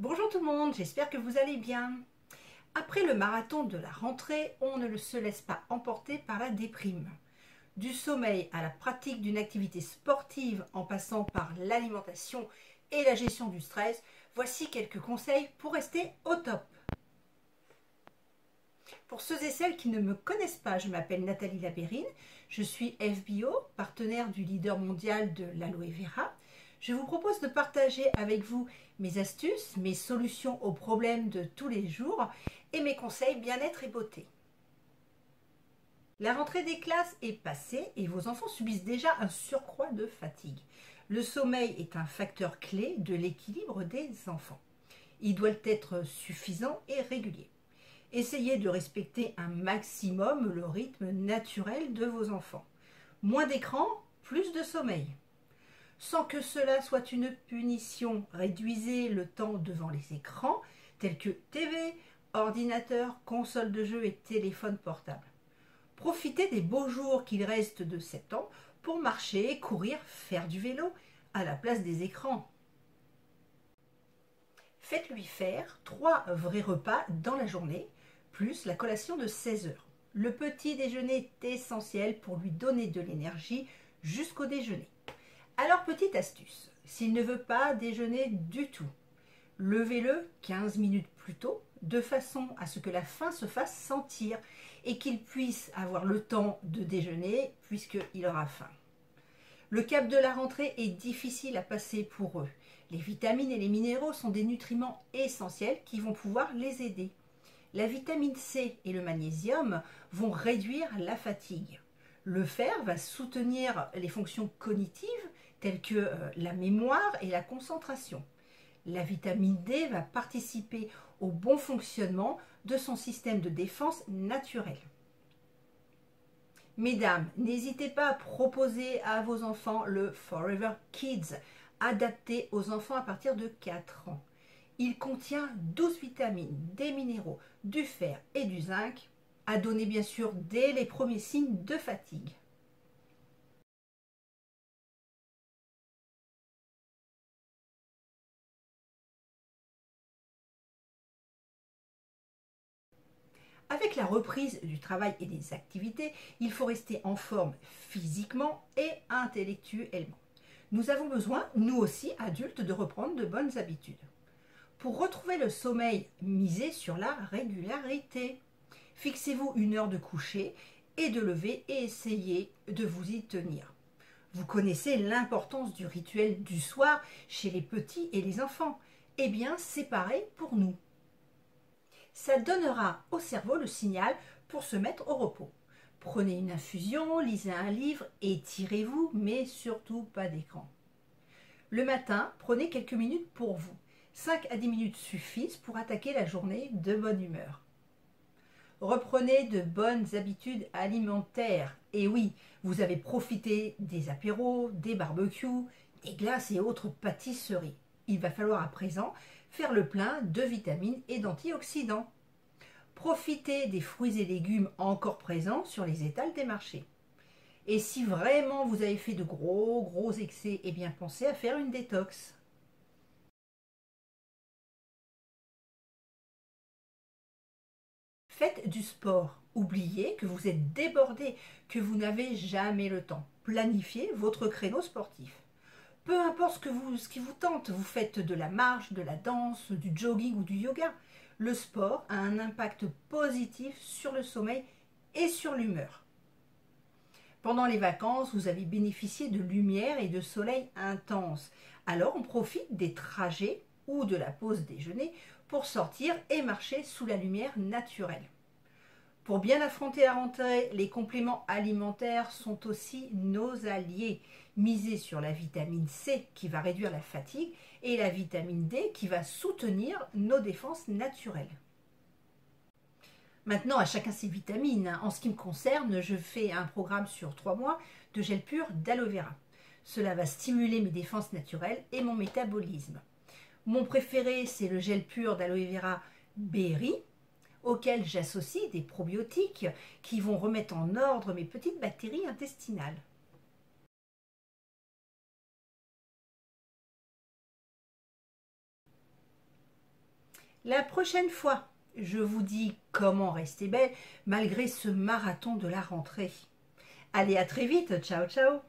Bonjour tout le monde, j'espère que vous allez bien. Après le marathon de la rentrée, on ne se laisse pas emporter par la déprime. Du sommeil à la pratique d'une activité sportive en passant par l'alimentation et la gestion du stress, voici quelques conseils pour rester au top. Pour ceux et celles qui ne me connaissent pas, je m'appelle Nathalie Labérine, je suis FBO, partenaire du leader mondial de l'aloe vera. Je vous propose de partager avec vous mes astuces, mes solutions aux problèmes de tous les jours et mes conseils bien-être et beauté. La rentrée des classes est passée et vos enfants subissent déjà un surcroît de fatigue. Le sommeil est un facteur clé de l'équilibre des enfants. Il doit être suffisant et régulier. Essayez de respecter un maximum le rythme naturel de vos enfants. Moins d'écran, plus de sommeil. Sans que cela soit une punition, réduisez le temps devant les écrans tels que TV, ordinateur, console de jeu et téléphone portable. Profitez des beaux jours qu'il reste de 7 ans pour marcher, courir, faire du vélo à la place des écrans. Faites-lui faire 3 vrais repas dans la journée, plus la collation de 16 heures. Le petit déjeuner est essentiel pour lui donner de l'énergie jusqu'au déjeuner. Alors, petite astuce, s'il ne veut pas déjeuner du tout, levez-le 15 minutes plus tôt, de façon à ce que la faim se fasse sentir et qu'il puisse avoir le temps de déjeuner puisqu'il aura faim. Le cap de la rentrée est difficile à passer pour eux. Les vitamines et les minéraux sont des nutriments essentiels qui vont pouvoir les aider. La vitamine C et le magnésium vont réduire la fatigue. Le fer va soutenir les fonctions cognitives telles que la mémoire et la concentration. La vitamine D va participer au bon fonctionnement de son système de défense naturel. Mesdames, n'hésitez pas à proposer à vos enfants le Forever Kids, adapté aux enfants à partir de 4 ans. Il contient 12 vitamines, des minéraux, du fer et du zinc, à donner bien sûr dès les premiers signes de fatigue. Avec la reprise du travail et des activités, il faut rester en forme physiquement et intellectuellement. Nous avons besoin, nous aussi, adultes, de reprendre de bonnes habitudes. Pour retrouver le sommeil, misez sur la régularité. Fixez-vous une heure de coucher et de lever et essayez de vous y tenir. Vous connaissez l'importance du rituel du soir chez les petits et les enfants. Eh bien, c'est pareil pour nous. Ça donnera au cerveau le signal pour se mettre au repos. Prenez une infusion, lisez un livre, étirez-vous, mais surtout pas d'écran. Le matin, prenez quelques minutes pour vous. 5 à 10 minutes suffisent pour attaquer la journée de bonne humeur. Reprenez de bonnes habitudes alimentaires. Et oui, vous avez profité des apéros, des barbecues, des glaces et autres pâtisseries. Il va falloir à présent faire le plein de vitamines et d'antioxydants. Profitez des fruits et légumes encore présents sur les étals des marchés. Et si vraiment vous avez fait de gros excès, eh bien pensez à faire une détox. Faites du sport. Oubliez que vous êtes débordé, que vous n'avez jamais le temps. Planifiez votre créneau sportif. Peu importe ce qui vous tente, vous faites de la marche, de la danse, du jogging ou du yoga. Le sport a un impact positif sur le sommeil et sur l'humeur. Pendant les vacances, vous avez bénéficié de lumière et de soleil intense. Alors on profite des trajets ou de la pause déjeuner pour sortir et marcher sous la lumière naturelle. Pour bien affronter la rentrée, les compléments alimentaires sont aussi nos alliés. Misez sur la vitamine C qui va réduire la fatigue et la vitamine D qui va soutenir nos défenses naturelles. Maintenant, à chacun ses vitamines. En ce qui me concerne, je fais un programme sur 3 mois de gel pur d'aloe vera. Cela va stimuler mes défenses naturelles et mon métabolisme. Mon préféré, c'est le gel pur d'aloe vera berry, auquel j'associe des probiotiques qui vont remettre en ordre mes petites bactéries intestinales. La prochaine fois, je vous dis comment rester belle malgré ce marathon de la rentrée. Allez, à très vite, ciao ciao.